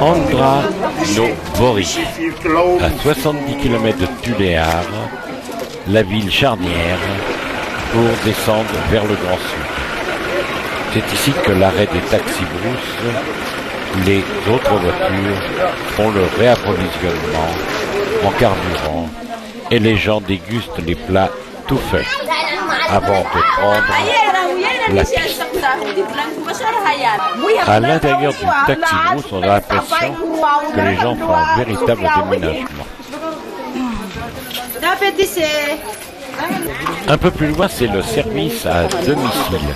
Andra Novori, à 70 km de Tuléar, la ville charnière pour descendre vers le Grand Sud. C'est ici que l'arrêt des taxis brousses, les autres voitures font le réapprovisionnement en carburant et les gens dégustent les plats tout faits avant de prendre la piste. À l'intérieur du taxi brousse, on a l'impression que les gens font un véritable déménagement. Un peu plus loin, c'est le service à domicile.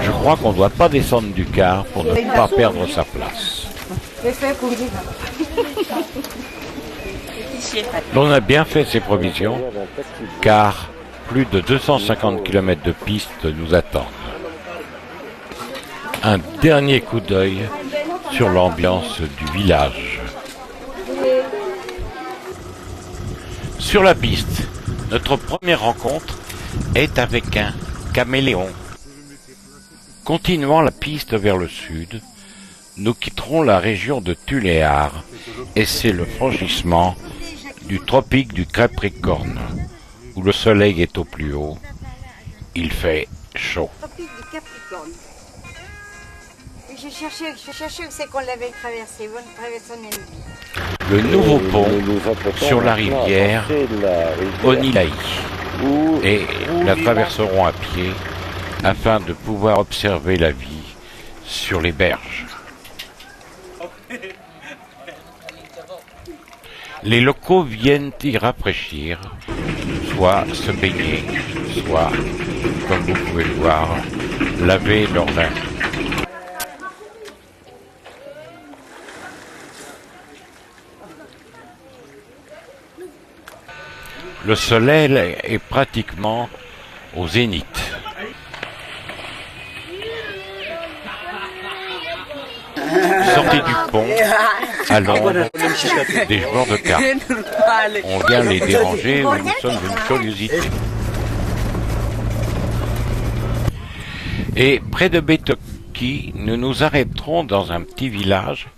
Je crois qu'on ne doit pas descendre du car pour ne pas perdre sa place. On a bien fait ses provisions, car plus de 250 km de piste nous attendent. Un dernier coup d'œil sur l'ambiance du village. Sur la piste, notre première rencontre est avec un caméléon. Continuant la piste vers le sud, nous quitterons la région de Tuléar et c'est le franchissement du tropique du Capricorne, où le soleil est au plus haut. Il fait chaud. Je cherchais où c'est qu'on l'avait traversé. Vous traversez le nouveau pont sur la rivière Onilaï. Et la traverserons à pied afin de pouvoir observer la vie sur les berges. Les locaux viennent y rafraîchir, soit se baigner, soit, comme vous pouvez le voir, laver leurs linge. Le soleil est pratiquement au zénith. Sortez du pont, à l'ombre des joueurs de cartes. On vient les déranger ou nous sommes une curiosité. Et près de Betoki, nous nous arrêterons dans un petit village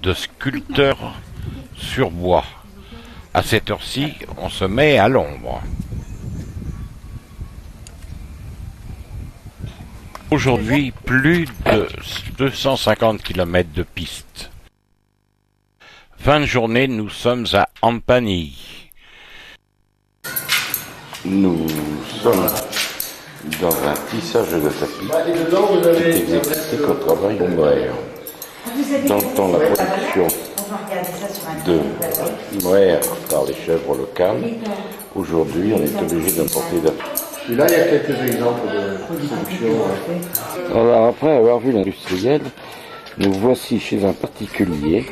de sculpteurs sur bois. À cette heure-ci, on se met à l'ombre. Aujourd'hui, plus de 250 km de piste. Fin de journée, nous sommes à Ampani. Nous sommes dans un tissage de tapis qui est exécuté au travail ombraire. Dans la production de mohair par les chèvres locales, aujourd'hui on est obligé d'importer d'après. Et là, il y a quelques exemples de production. Alors, après avoir vu l'industriel, nous voici chez un particulier.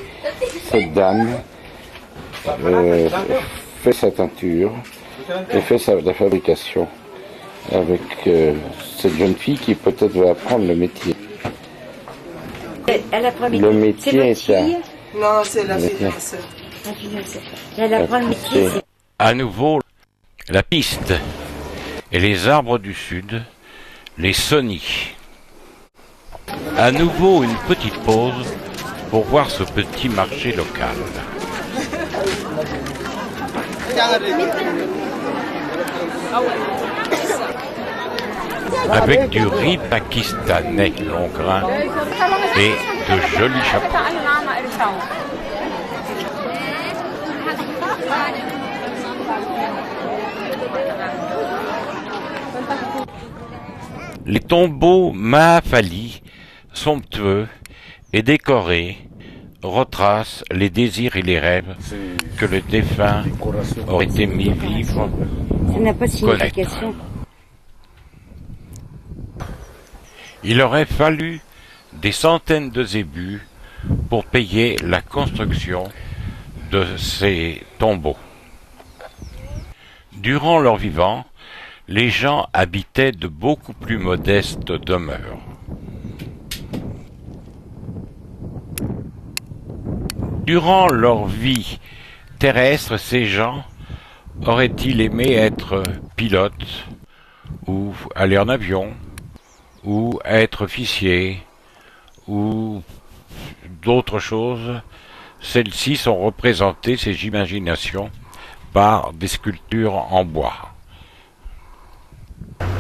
Cette dame fait sa teinture et fait la fabrication avec cette jeune fille qui peut-être va apprendre le métier. Elle apprend le métier est à... Non, c'est la fille. Elle apprend le métier. À nouveau, la piste et les arbres du sud, les Sony. À nouveau une petite pause pour voir ce petit marché local. Avec du riz pakistanais long grain et de jolis chapeaux. Les tombeaux Mahafali, somptueux et décorés, retracent les désirs et les rêves que le défunt aurait aimé vivre ou connaître. Il aurait fallu des centaines de zébus pour payer la construction de ces tombeaux. Durant leur vivant, les gens habitaient de beaucoup plus modestes demeures. Durant leur vie terrestre, ces gens auraient-ils aimé être pilotes, ou aller en avion, ou être officiers, ou d'autres choses, celles-ci sont représentées, ces imaginations, par des sculptures en bois.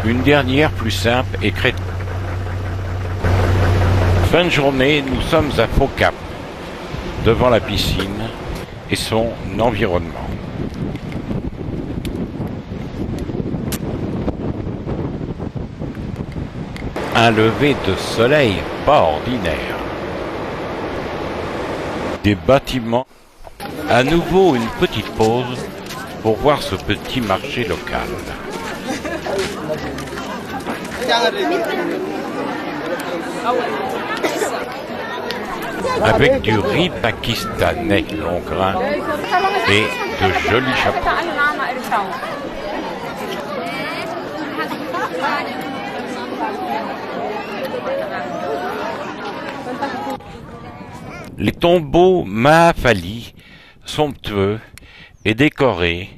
Une dernière plus simple est créative. Fin de journée, nous sommes à Faux Cap, devant la piscine et son environnement. Un lever de soleil pas ordinaire. Des bâtiments. À nouveau une petite pause pour voir ce petit marché local. Avec du riz pakistanais long grain et de jolis chapeaux. Les tombeaux Mahafali, somptueux et décorés,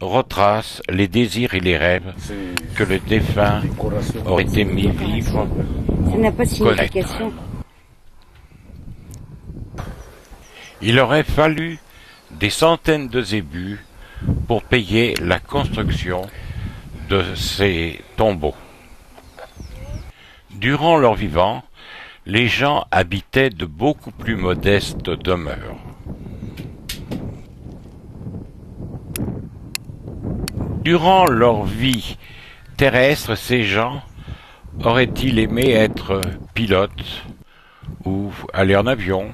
retracent les désirs et les rêves que le défunt aurait aimé vivre, Ça n'a pas de connaître. signification. Il aurait fallu des centaines de zébus pour payer la construction de ces tombeaux. Durant leur vivant, les gens habitaient de beaucoup plus modestes demeures. Durant leur vie terrestre, ces gens auraient-ils aimé être pilotes, ou aller en avion,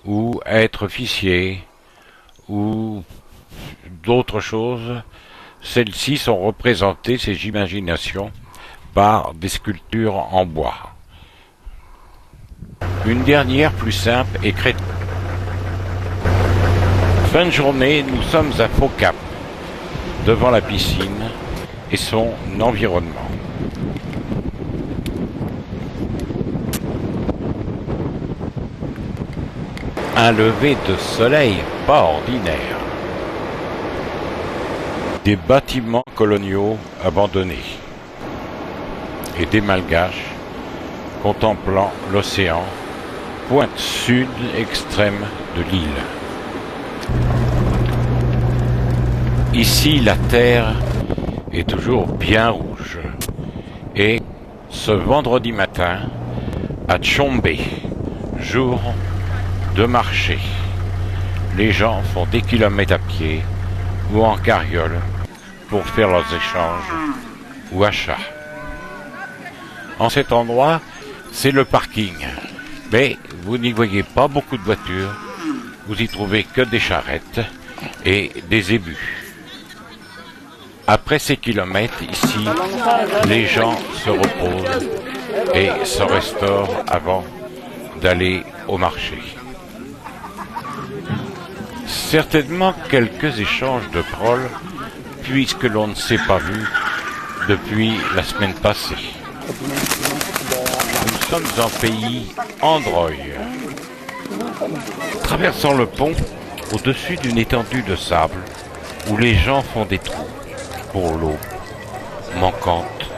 ou être officiers, ou d'autres choses? Celles-ci sont représentées, ces imaginations, par des sculptures en bois. Une dernière plus simple est créative. Fin de journée, nous sommes à Faux Cap, devant la piscine et son environnement. Un lever de soleil pas ordinaire. Des bâtiments coloniaux abandonnés et des malgaches contemplant l'océan, pointe sud extrême de l'île. Ici, la terre est toujours bien rouge. Et ce vendredi matin, à Tchombe, jour de marché, les gens font des kilomètres à pied ou en carriole pour faire leurs échanges ou achats. En cet endroit, c'est le parking. Mais vous n'y voyez pas beaucoup de voitures. Vous y trouvez que des charrettes et des zébus. Après ces kilomètres, ici, les gens se reposent et se restaurent avant d'aller au marché. Certainement quelques échanges de paroles, puisque l'on ne s'est pas vu depuis la semaine passée. Nous sommes en pays Androy. Traversant le pont, au-dessus d'une étendue de sable, où les gens font des trous pour l'eau manquante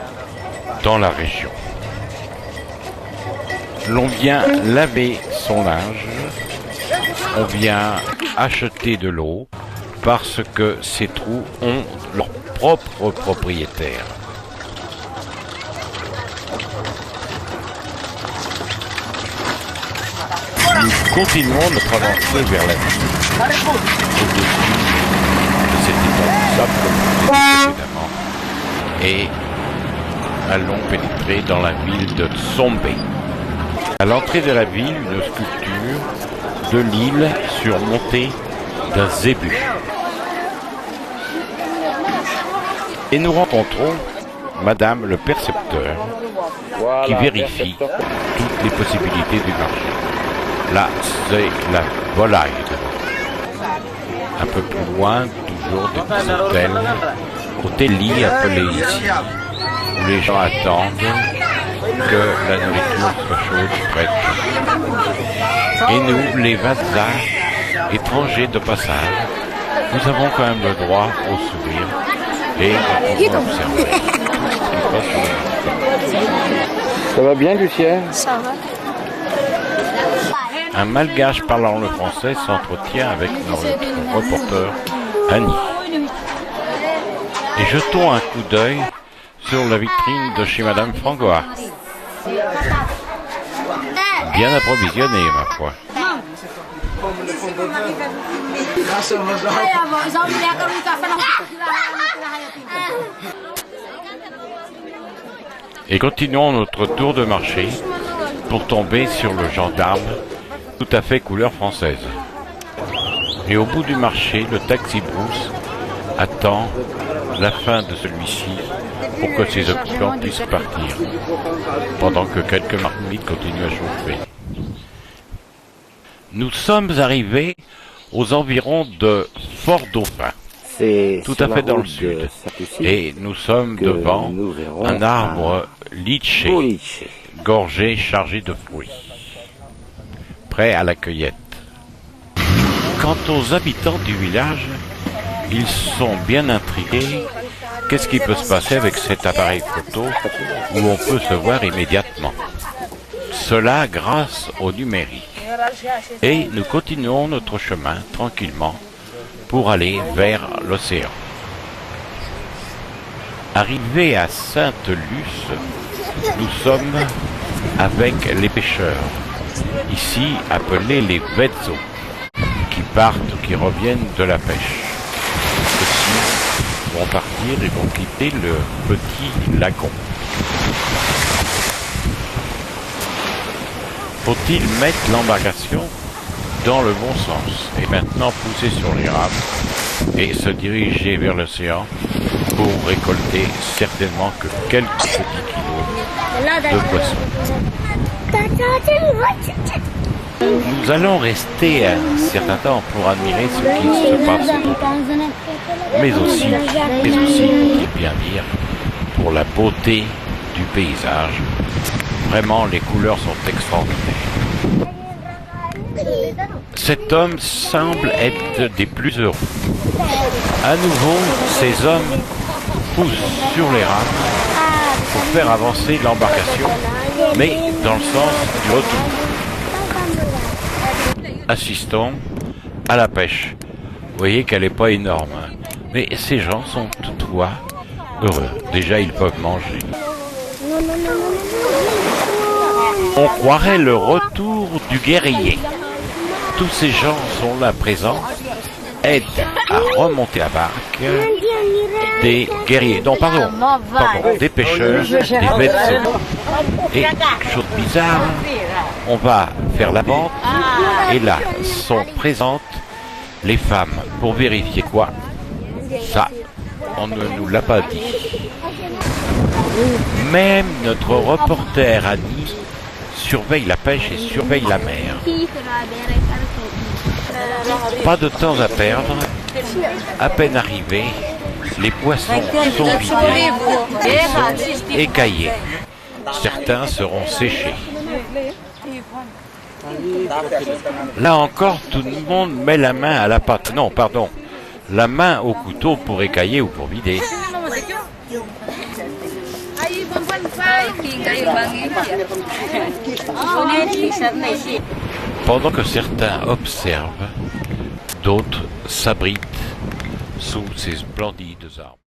dans la région. L'on vient laver son linge, on vient acheter de l'eau parce que ces trous ont leur propre propriétaire. Nous continuons notre avancée vers la ville, au-dessus de cette étendue de sable, comme je l'ai dit précédemment, et allons pénétrer dans la ville de Tsombe. À l'entrée de la ville, une sculpture de l'île surmontée d'un zébu. Et nous rencontrons Madame le percepteur qui vérifie toutes les possibilités du marché. Là, c'est la volaille. Un peu plus loin, toujours des petits hôtels, hôtels-lits appelés ici, où les gens attendent que la nourriture soit chaude et prête. Et nous, les Vazas, étrangers de passage, nous avons quand même le droit au sourire et nous pouvons observer tout ce qui passe sur le marché. Ça va bien, Lucien? Ça va. un malgache parlant le français s'entretient avec notre reporter Annie. Et jetons un coup d'œil sur la vitrine de chez Madame Frangois. Bien approvisionné, ma foi. Et continuons notre tour de marché pour tomber sur le gendarme tout à fait couleur française. Et au bout du marché, le taxi brousse attend la fin de celui-ci pour que ses occupants puissent partir, pendant que quelques marmites continuent à chauffer. Nous sommes arrivés aux environs de Fort-Dauphin, tout à fait dans le sud, et nous sommes devant un arbre litché, gorgé, chargé de fruits, prêt à la cueillette. Quant aux habitants du village, ils sont bien intrigués. Qu'est-ce qui peut se passer avec cet appareil photo où on peut se voir immédiatement? Cela grâce au numérique. Et nous continuons notre chemin tranquillement pour aller vers l'océan. Arrivés à Sainte-Luce, nous sommes avec les pêcheurs, ici appelés les vezzo, qui partent ou qui reviennent de la pêche. Ceux-ci vont partir et vont quitter le petit lagon. Faut-il mettre l'embarcation dans le bon sens et maintenant pousser sur les rames et se diriger vers l'océan pour récolter certainement que quelques petits kilos de poissons. Nous allons rester un certain temps pour admirer ce qui se passe autour, mais aussi, il faut bien dire, pour la beauté du paysage. Vraiment, les couleurs sont extraordinaires. Cet homme semble être des plus heureux. À nouveau, ces hommes poussent sur les rames pour faire avancer l'embarcation, mais dans le sens du retour. Assistons à la pêche. Vous voyez qu'elle n'est pas énorme, mais ces gens sont toutefois heureux. Déjà, ils peuvent manger. On croirait le retour du guerrier. Tous ces gens sont là présents, aident à remonter la barque des guerriers. Non, pardon, des pêcheurs, des vezzo. Et, chose bizarre, on va faire la vente, et là sont présentes les femmes pour vérifier quoi? Ça, on ne nous l'a pas dit. Même notre reporter Annie surveille la pêche et surveille la mer. Pas de temps à perdre. À peine arrivés, les poissons sont vidés et sont écaillés. Certains seront séchés. Là encore, tout le monde met la main à la pâte. Non, pardon. La main au couteau pour écailler ou pour vider. Pendant que certains observent, d'autres s'abritent sous ces splendides arbres.